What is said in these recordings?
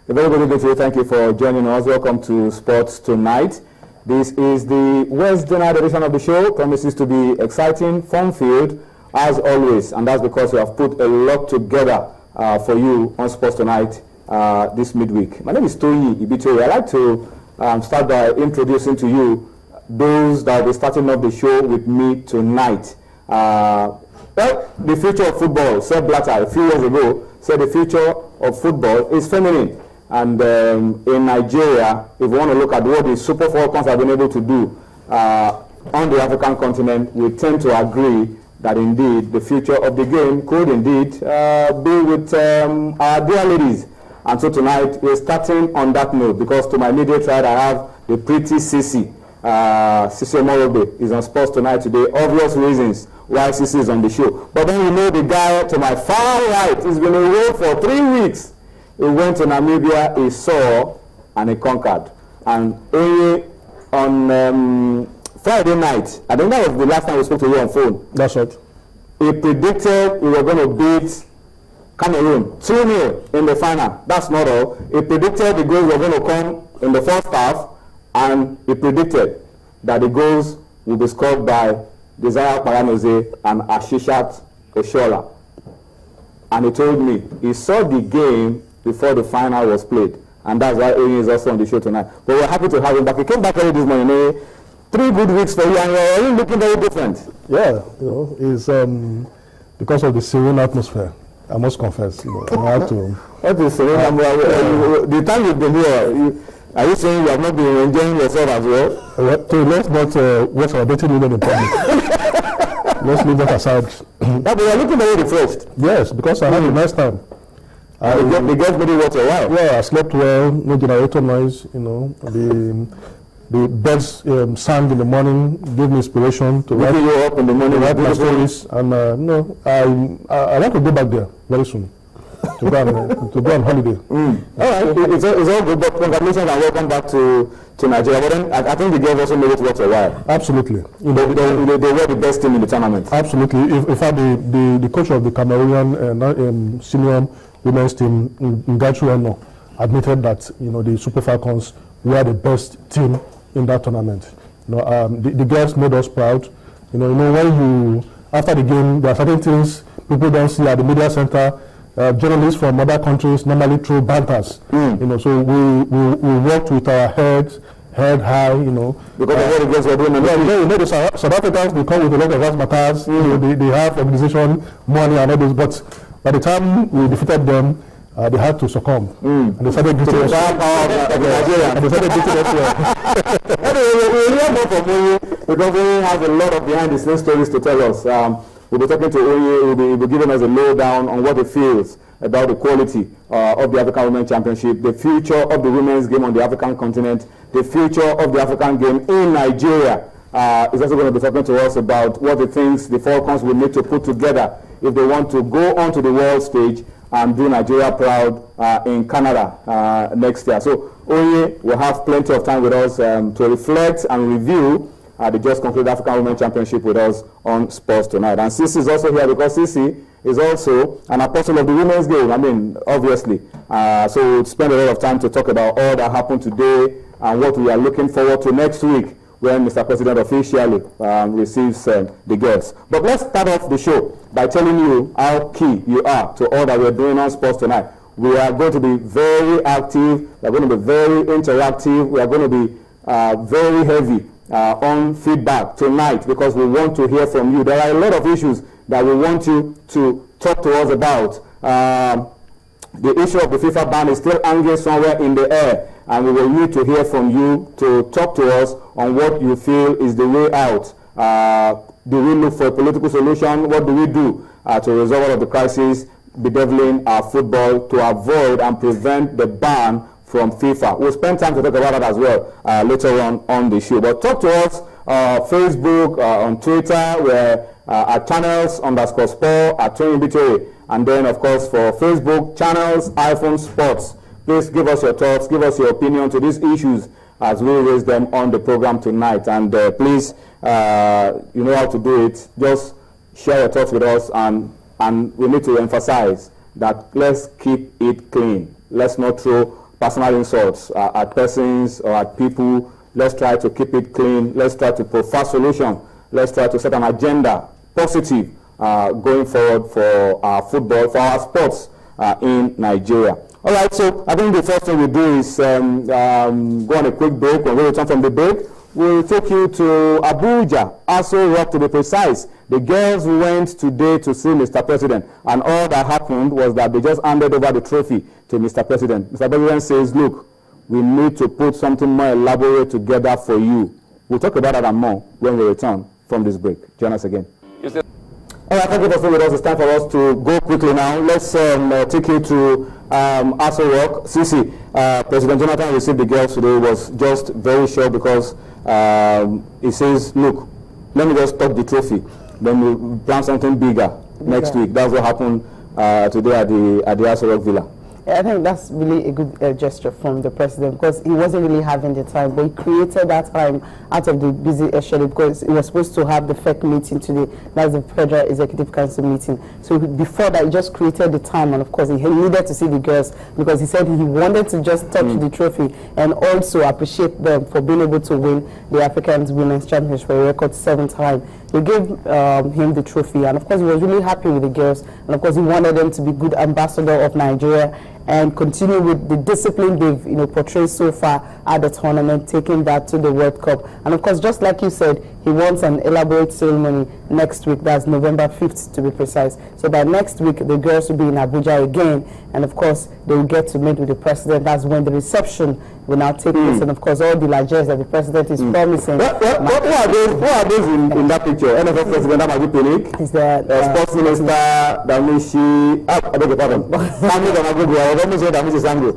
A very good evening to you. Thank you for joining us. Welcome to Sports Tonight. This is the Wednesday night edition of the show. Promises to be exciting, fun-filled, as always. And that's because we have put a lot together for you on Sports Tonight this midweek. My name is Toyi Ibitoye. I'd like to start by introducing to you those that will be starting off the show with me tonight. Well, the future of football, Seb Blatter, a few years ago, said the future of football is feminine. And in Nigeria, if we want to look at what the Super Falcons have been able to do on the African continent, we tend to agree that indeed the future of the game could indeed be with our dear ladies. And so tonight we're starting on that note, because to my immediate right I have the pretty Sisi. Sisi Omorobe is on Sports Tonight today. Obvious reasons why Sisi is on the show. But then you know the guy to my far right, he's been away for 3 weeks. He went to Namibia, he saw, and he conquered. And only on Friday night, I think that was the last time we spoke to you on phone. That's right. He predicted we were going to beat Cameroon 2-0 in the final. That's not all. He predicted the goals were going to come in the first half, and he predicted that the goals will be scored by Desire Paranoze and Ashishat Oshola. And he told me he saw the game before the final was played. And that's why Oyin is also on the show tonight. But we're happy to have him back. He came back early this morning. 3 good weeks for you, and you're looking very different. Yeah, it's because of the serene atmosphere. I must confess, I have to. What is serene atmosphere? The time you've been here, are you saying you have not been enjoying yourself as well? Let's not watch our betting women in public. Let's leave that aside. But you're looking very refreshed. Yes, because I had a nice time. The girls made you watch a while. Yeah, I slept well, no generator noise, The birds sang in the morning, gave me inspiration to write you up in the morning, write my stories. And I want to go back there very soon to go on holiday. All right, it's all good. But congratulations and welcome back to Nigeria. But then I think the girls also made it work a while. Absolutely. They were the best team in the tournament. Absolutely. In fact, the coach of the Cameroonian senior women's team, Ngachu Eno, admitted that the Super Falcons were the best team in that tournament. The girls made us proud. When you after the game, there are certain things people don't see at the media center. Journalists from other countries normally throw banters. So we worked with our head high. Because of what the girls were doing. The South Africans, they come with a lot of razzmatazz. They have organization money and all this, but by the time we defeated them, they had to succumb. And they started beating us. Anyway, we'll hear more from Oye, because Oye has a lot of behind-the-scenes stories to tell us. We'll be talking to Oye. He'll be giving us a lowdown on what he feels about the quality of the African Women's Championship, the future of the women's game on the African continent, the future of the African game in Nigeria. He's also going to be talking to us about what he thinks the Falcons will need to put together if they want to go onto the world stage and do Nigeria proud in Canada next year. So Oye will have plenty of time with us to reflect and review the just concluded African Women's Championship with us on Sports Tonight. And Sisi is also here because Sisi is also an apostle of the women's game. I mean, obviously. So we'll spend a lot of time to talk about all that happened today and what we are looking forward to next week, when Mr. President officially receives the girls. But let's start off the show by telling you how key you are to all that we're doing on Sports Tonight. We are going to be very active, we're going to be very interactive, we are going to be very heavy on feedback tonight, because we want to hear from you. There are a lot of issues that we want you to talk to us about. The issue of the FIFA ban is still hanging somewhere in the air, and we will need to hear from you to talk to us on what you feel is the way out. Do we look for a political solution? What do we do to resolve all of the crisis bedeviling our football, to avoid and prevent the ban from FIFA? We'll spend time to talk about that as well later on the show. But talk to us Facebook, on Twitter, where at channels_sport, at Toyin Ibitoye, and then of course for Facebook, channels iPhone Sports. Please give us your thoughts, give us your opinion to these issues as we raise them on the program tonight. And please, you know how to do it. Just share your thoughts with us, and we need to emphasize that let's keep it clean. Let's not throw personal insults at persons or at people. Let's try to keep it clean. Let's try to provide solution. Let's try to set an agenda, positive, going forward for our football, for our sports in Nigeria. All right, so I think the first thing we do is go on a quick break. When we return from the break, we'll take you to Abuja, Aso Rock to be precise. The girls went today to see Mr. President, and all that happened was that they just handed over the trophy to Mr. President. Mr. President says, look, we need to put something more elaborate together for you. We'll talk about that and more when we return from this break. Join us again. All right, thank you for staying with us. It's time for us to go quickly now. Let's take you to Aso Rock. Sisi, President Jonathan received the girls today. Was just very sure because he says, look, let me just stop the trophy. Then we'll plan something bigger next week. That's what happened today at the Aso Rock Villa. I think that's really a good gesture from the president because he wasn't really having the time, but he created that time out of the busy schedule because he was supposed to have the FEC meeting today. That's the Federal Executive Council meeting. So before that, he just created the time, and of course, he needed to see the girls because he said he wanted to just touch the trophy and also appreciate them for being able to win the African Women's Championship for a record 7th time. They gave him the trophy, and of course, he was really happy with the girls, and of course, he wanted them to be good ambassador of Nigeria and continue with the discipline they've portrayed so far at the tournament, taking that to the World Cup. And of course, just like you said, he wants an elaborate ceremony next week. That's November 5th to be precise. So by next week, the girls will be in Abuja again, and of course, they will get to meet with the president. That's when the reception will now take place, and of course, all the largesse that the president is promising. Who are those in that picture? NFL President Amaju Pinnick, is the Sports Minister Damishi, I beg your pardon, Sami Damagugu. I was almost saying Damishi Sango.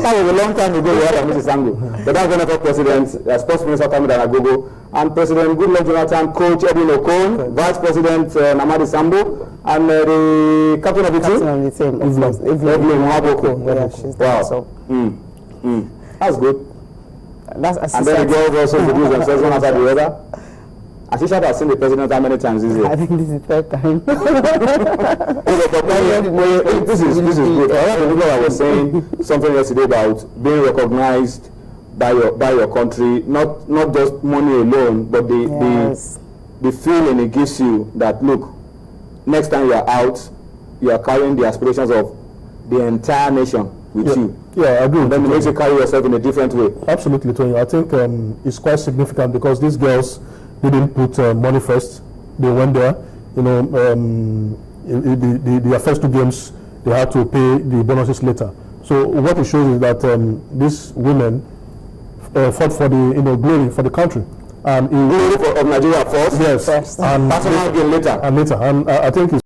That was a long time ago we had Damishi Sango. But that's NFL President, Sports Minister Sami Damagugu, and President Goodluck Jonathan, Coach Edwin Okon, Vice President Namadi Sambo, and the captain of the team, Evelyn Mwaboko. Yeah, she's there. So. That's good. That's and then the girls also introduce themselves one after the other. Ashisha has seen the president how many times this year? I think this is the 3rd time. This is good. I was saying something yesterday about being recognized by your country, not just money alone, but the feeling it gives you that look, next time you are out, you are carrying the aspirations of the entire nation with you. Yeah, I agree. Then it makes you carry yourself in a different way. Absolutely, Tony. I think it's quite significant because these girls didn't put money first. They went there. You know, their first 2 games, they had to pay the bonuses later. So what it shows is that these women fought for the glory for the country. And glory of Nigeria first. Yes, and personal gain later. And I think it's